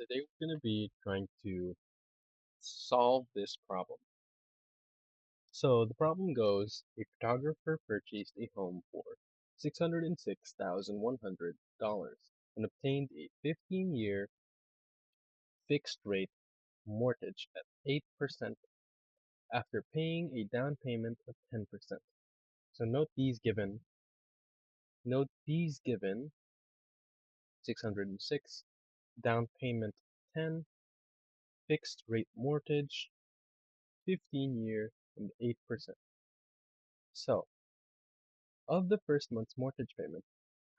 Today we're going to be trying to solve this problem. So the problem goes, a photographer purchased a home for $606,100 and obtained a 15-year fixed rate mortgage at 8% after paying a down payment of 10%. So note these given 606, down payment 10, fixed rate mortgage 15-year and 8%. So, of the first month's mortgage payment,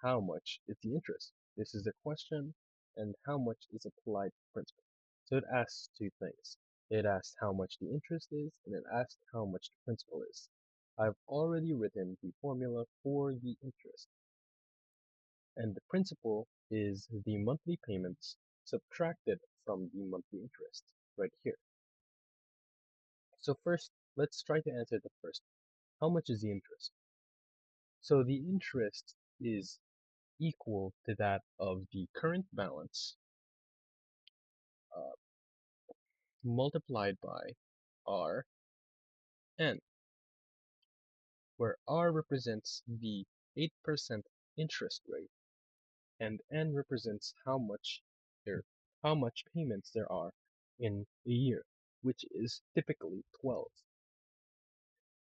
how much is the interest? This is the question, and how much is applied principal? So it asks two things. It asks how much the interest is, and it asks how much the principal is. I've already written the formula for the interest, and the principal is the monthly payments subtracted from the monthly interest, right here. So first, let's try to answer the first. How much is the interest? So the interest is equal to that of the current balance uh, multiplied by Rn, where R represents the 8% interest rate and N represents how much payments there are in a year, which is typically 12.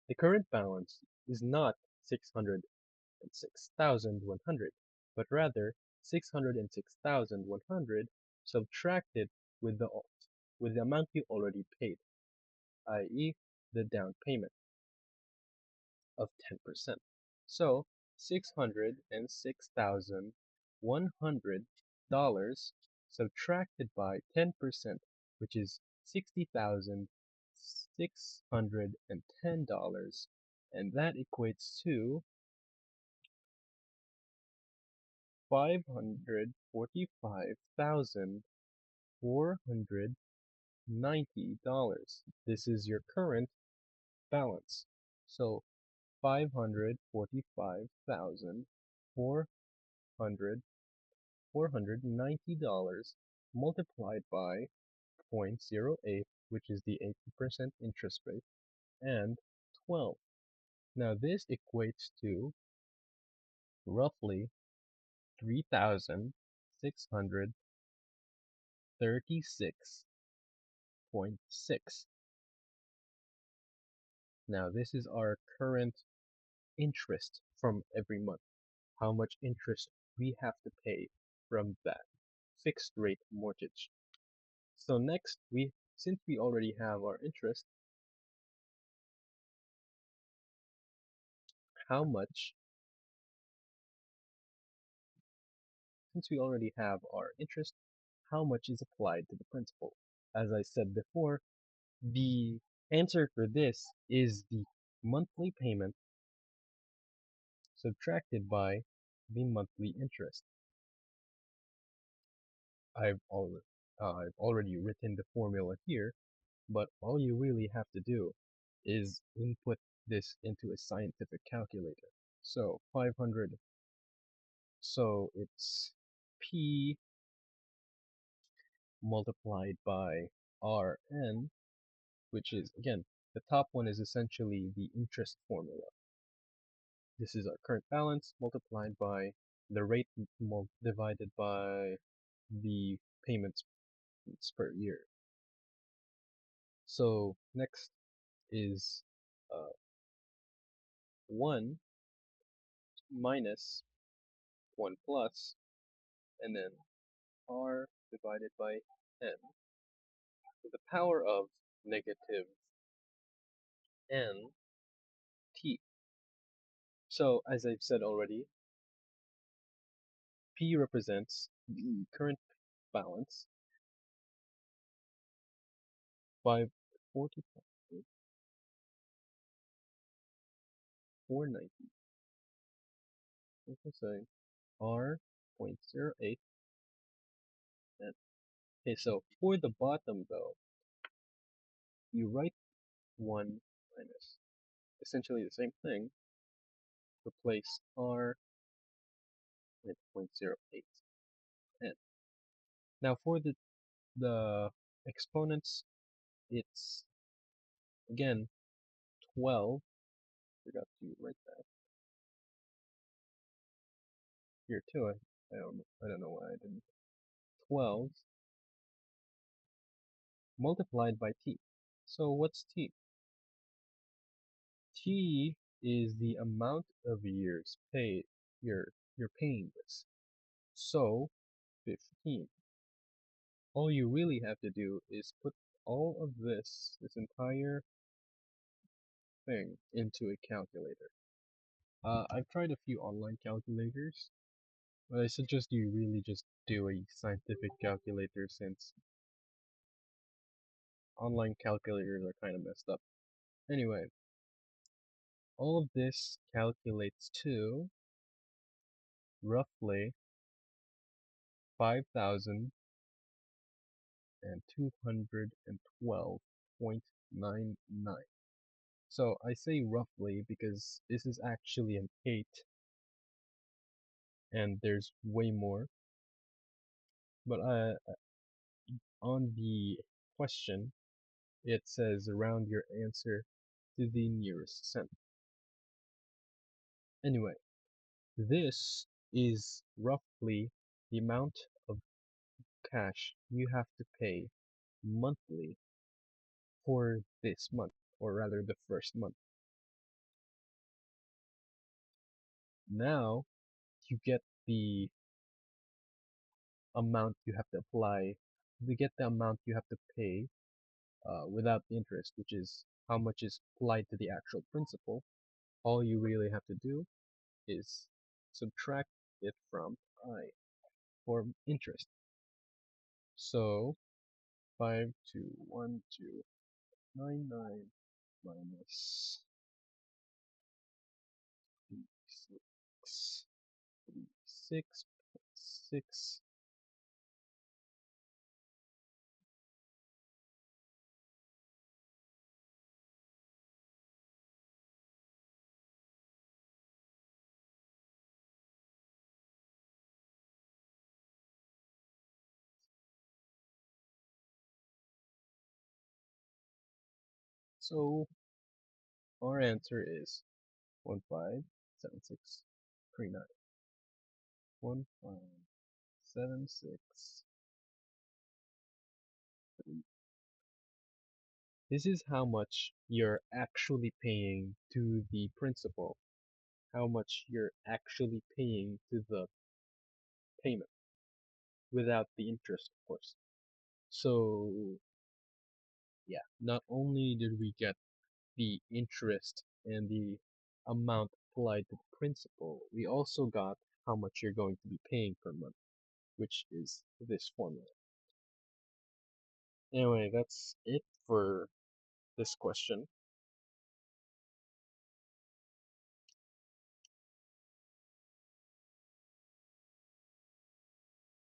The current balance is not 606,100, but rather 606,100 subtracted with the amount you already paid, i.e. the down payment of 10%. So $606,100 subtracted by 10%, which is $60,610, and that equates to $545,490. This is your current balance. So $545,490 multiplied by 0.08, which is the 80% interest rate, and 12. Now this equates to roughly 3,636.6. Now this is our current interest from every month. How much interest we have to pay from that fixed rate mortgage. So next, since we already have our interest, how much, since we already have our interest, how much is applied to the principal? As I said before, the answer for this is the monthly payment subtracted by the monthly interest. I've already written the formula here, but all you really have to do is input this into a scientific calculator. So 500, so it's P multiplied by Rn, which is, again, the top one is essentially the interest formula. This is our current balance multiplied by the rate divided by the payments per year. So next is 1 minus 1 plus, and then R divided by N to the power of negative N T. So as I've said already, P represents the current balance, 545, 490, say R.08. Okay, so for the bottom though, you write 1 minus, essentially the same thing, replace R with 0.08. And now for the The exponents, it's again 12. Forgot to write that here too. I don't know why I didn't. 12 multiplied by t. So what's t? T is the amount of years paid you're paying this. So 15. All you really have to do is put all of this entire thing into a calculator. I've tried a few online calculators, but I suggest you really just do a scientific calculator since online calculators are kind of messed up. Anyway, all of this calculates to roughly 5,212.99. So I say roughly because this is actually an 8 and there's way more. But on the question, it says round your answer to the nearest cent. Anyway, this is roughly the amount of cash you have to pay monthly for this month, or rather the first month. Now you get the amount you have to apply, you get the amount you have to pay without the interest, which is how much is applied to the actual principal. All you really have to do is subtract it from I for interest. So 5,212.99 minus 36.6. So our answer is 157639. 1576. This is how much you're actually paying to the principal, how much you're actually paying to the payment without the interest, of course. So, yeah, not only did we get the interest and the amount applied to the principal, we also got how much you're going to be paying per month, which is this formula. Anyway, that's it for this question.